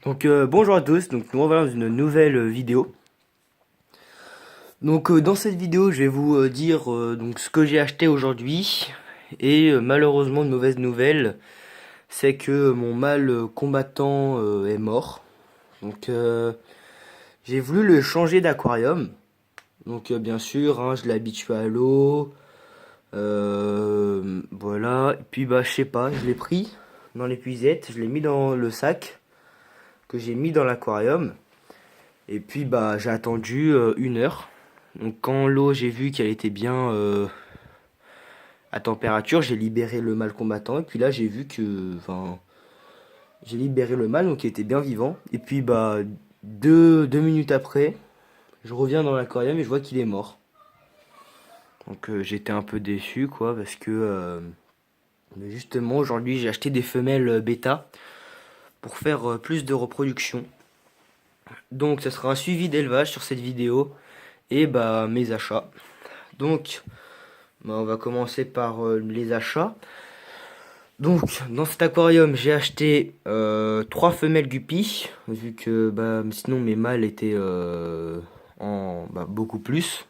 Donc bonjour à tous, donc nous revoilà dans une nouvelle vidéo. Donc dans cette vidéo je vais vous dire donc ce que j'ai acheté aujourd'hui. Et malheureusement une mauvaise nouvelle, c'est que mon mâle combattant est mort. Donc j'ai voulu le changer d'aquarium. Donc bien sûr hein, je l'ai habitué à l'eau. Voilà, et puis bah je sais pas, je l'ai pris dans l'épuisette, je l'ai mis dans le sac que j'ai mis dans l'aquarium. Et puis bah j'ai attendu 1 heure. Donc quand l'eau j'ai vu qu'elle était bien à température, j'ai libéré le mâle combattant. Et puis là j'ai vu que, enfin, j'ai libéré le mâle donc il était bien vivant. Et puis bah deux minutes après, je reviens dans l'aquarium et je vois qu'il est mort. Donc j'étais un peu déçu quoi parce que mais justement aujourd'hui j'ai acheté des femelles bêta pour faire plus de reproduction. Donc ça sera un suivi d'élevage sur cette vidéo et bah mes achats. Donc bah, on va commencer par les achats. Donc, dans cet aquarium, j'ai acheté 3 femelles guppies, vu que bah, sinon mes mâles étaient en beaucoup plus.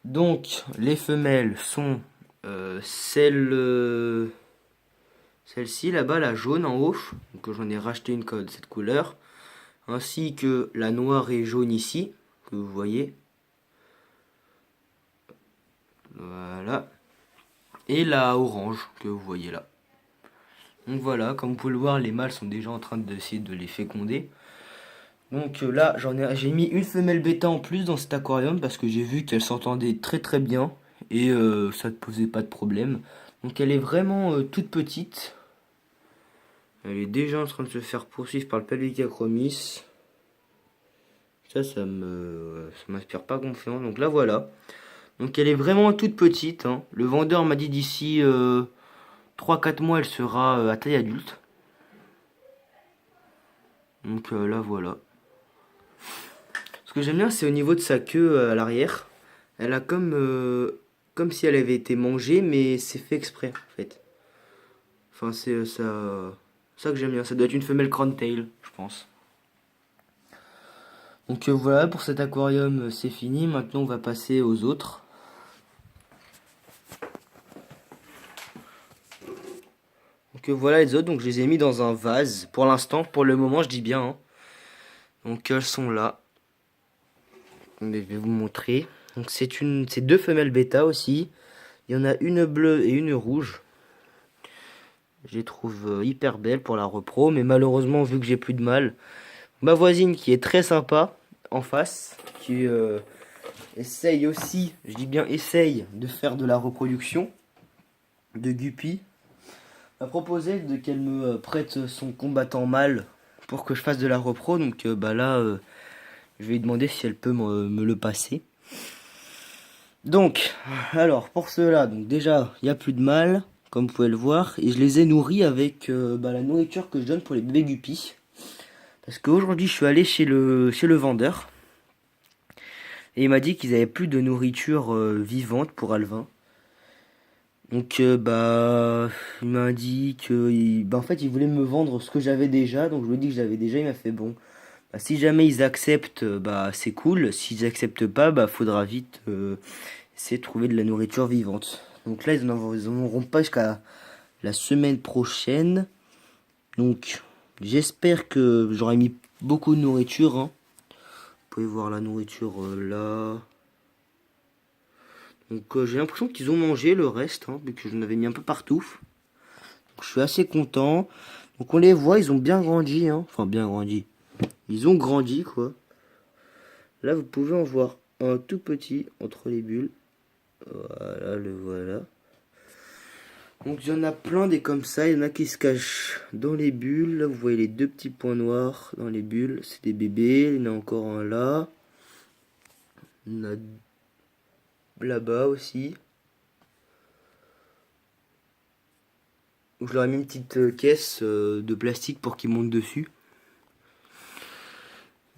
Donc, les femelles sont celle-ci là-bas, la jaune en haut, donc j'en ai racheté une de cette couleur, ainsi que la noire et jaune ici, que vous voyez. Voilà. Et la orange, que vous voyez là. Donc voilà, comme vous pouvez le voir, les mâles sont déjà en train d'essayer de les féconder. Donc là, j'ai mis une femelle bêta en plus dans cet aquarium parce que j'ai vu qu'elle s'entendait très très bien et ça ne posait pas de problème. Donc elle est vraiment toute petite. Elle est déjà en train de se faire poursuivre par le Pelvicacromis. Ça m'inspire pas confiance. Donc là voilà. Donc elle est vraiment toute petite, hein. Le vendeur m'a dit d'ici 3-4 mois elle sera à taille adulte. Donc là voilà. Ce que j'aime bien, c'est au niveau de sa queue à l'arrière. Elle a comme si elle avait été mangée, mais c'est fait exprès en fait. Enfin, c'est ça que j'aime bien. Ça doit être une femelle Crowntail, je pense. Donc voilà, pour cet aquarium, c'est fini. Maintenant, on va passer aux autres. Donc voilà les autres. Donc je les ai mis dans un vase. Pour l'instant, pour le moment, je dis bien, hein. Donc elles sont là. Je vais vous montrer. Donc c'est 2 femelles bêta aussi. Il y en a une bleue et une rouge. Je les trouve hyper belles pour la repro, mais malheureusement, vu que j'ai plus de mâles, ma voisine qui est très sympa en face, qui essaye aussi, je dis bien essaye, de faire de la reproduction de Guppy, m'a proposé qu'elle me prête son combattant mâle pour que je fasse de la repro. Donc bah là, je vais lui demander si elle peut me le passer. Donc, alors pour cela, donc déjà, il n'y a plus de mâles, comme vous pouvez le voir, et je les ai nourris avec la nourriture que je donne pour les bébés Guppy. Parce qu'aujourd'hui, je suis allé chez le vendeur. Et il m'a dit qu'ils avaient plus de nourriture vivante pour Alvin. Donc, il m'a dit que, en fait, il voulait me vendre ce que j'avais déjà. Donc, je lui ai dit que j'avais déjà. Il m'a fait bon. Bah, si jamais ils acceptent, c'est cool. S'ils acceptent pas, faudra vite essayer de trouver de la nourriture vivante. Donc là, ils en auront pas jusqu'à la semaine prochaine. Donc, j'espère que j'aurai mis beaucoup de nourriture, hein. Vous pouvez voir la nourriture là. Donc j'ai l'impression qu'ils ont mangé le reste, hein, vu que je avais mis un peu partout. Donc, je suis assez content. Donc on les voit, ils ont bien grandi, hein. Enfin bien grandi. Ils ont grandi quoi. Là vous pouvez en voir un tout petit entre les bulles. Voilà, le voilà. Donc il y en a plein des comme ça, il y en a qui se cachent dans les bulles. Là vous voyez les 2 petits points noirs dans les bulles, c'est des bébés. Il y en a encore un là. Il y en a là-bas aussi. Donc je leur ai mis une petite caisse de plastique pour qu'ils montent dessus.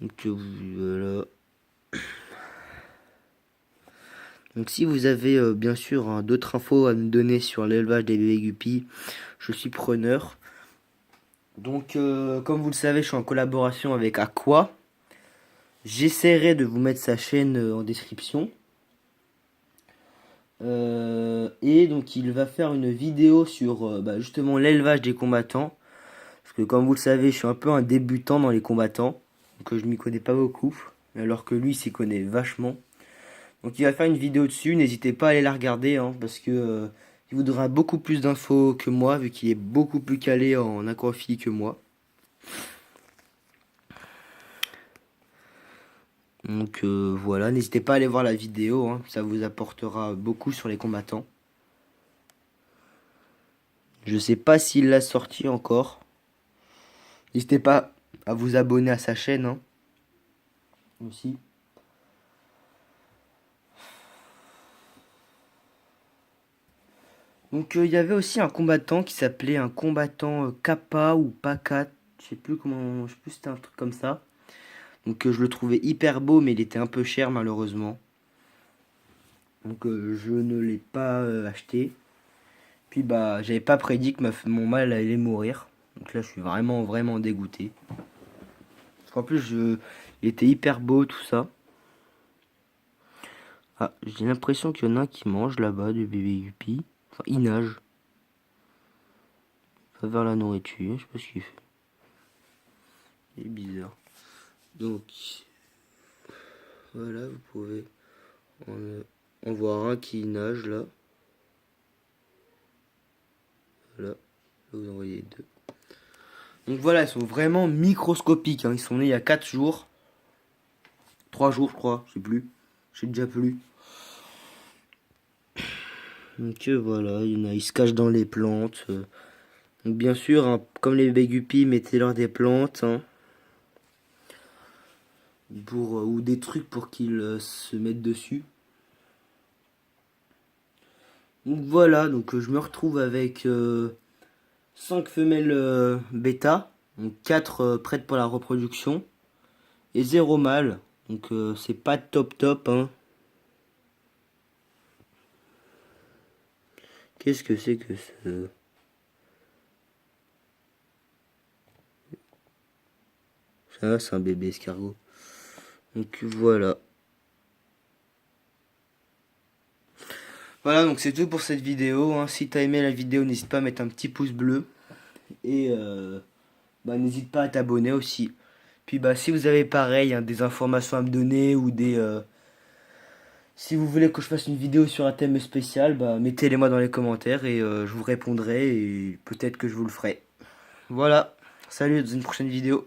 Donc voilà. Donc si vous avez bien sûr d'autres infos à me donner sur l'élevage des bébés guppies, je suis preneur. Donc, comme vous le savez, je suis en collaboration avec Aqua. J'essaierai de vous mettre sa chaîne en description. Et donc, il va faire une vidéo sur justement l'élevage des combattants. Parce que, comme vous le savez, je suis un peu un débutant dans les combattants. Donc, je m'y connais pas beaucoup. Alors que lui, s'y connaît vachement. Donc, il va faire une vidéo dessus. N'hésitez pas à aller la regarder, hein, parce que il vous donnera beaucoup plus d'infos que moi, vu qu'il est beaucoup plus calé en aquaphilie que moi. Donc voilà, n'hésitez pas à aller voir la vidéo, hein, ça vous apportera beaucoup sur les combattants. Je sais pas s'il l'a sorti encore. N'hésitez pas à vous abonner à sa chaîne, hein, aussi. Donc il y avait aussi un combattant qui s'appelait un combattant Kappa ou Pakat, je sais plus comment, je sais plus si c'était un truc comme ça. Donc je le trouvais hyper beau, mais il était un peu cher malheureusement. Donc je ne l'ai pas acheté. Puis bah j'avais pas prédit que mon mâle allait mourir. Donc là je suis vraiment dégoûté. Parce qu'en plus il était hyper beau tout ça. Ah, j'ai l'impression qu'il y en a un qui mange là-bas du bébé Yuppie. Enfin il nage. Il va vers la nourriture, je sais pas ce qu'il fait. Il est bizarre. Donc voilà, vous pouvez en voir un qui nage là. Voilà, là vous en voyez deux. Donc voilà, ils sont vraiment microscopiques, hein. Ils sont nés il y a 4 jours. 3 jours, je crois, je sais plus. Je sais déjà plus. Donc voilà, il y en a, ils se cachent dans les plantes. Donc bien sûr, hein, comme les bébés guppies, mettez-leur des plantes, hein, ou des trucs pour qu'ils se mettent dessus. Donc voilà, donc je me retrouve avec 5 femelles bêta, donc 4 prêtes pour la reproduction, et 0 mâle. Donc c'est pas top, hein. Qu'est-ce que c'est que ce... Ça, c'est un bébé escargot. Donc voilà. Voilà, donc c'est tout pour cette vidéo, hein. Si t'as aimé la vidéo, n'hésite pas à mettre un petit pouce bleu. Et n'hésite pas à t'abonner aussi. Puis si vous avez pareil, hein, des informations à me donner ou des... si vous voulez que je fasse une vidéo sur un thème spécial, mettez-les moi dans les commentaires et je vous répondrai et peut-être que je vous le ferai. Voilà, salut, dans une prochaine vidéo.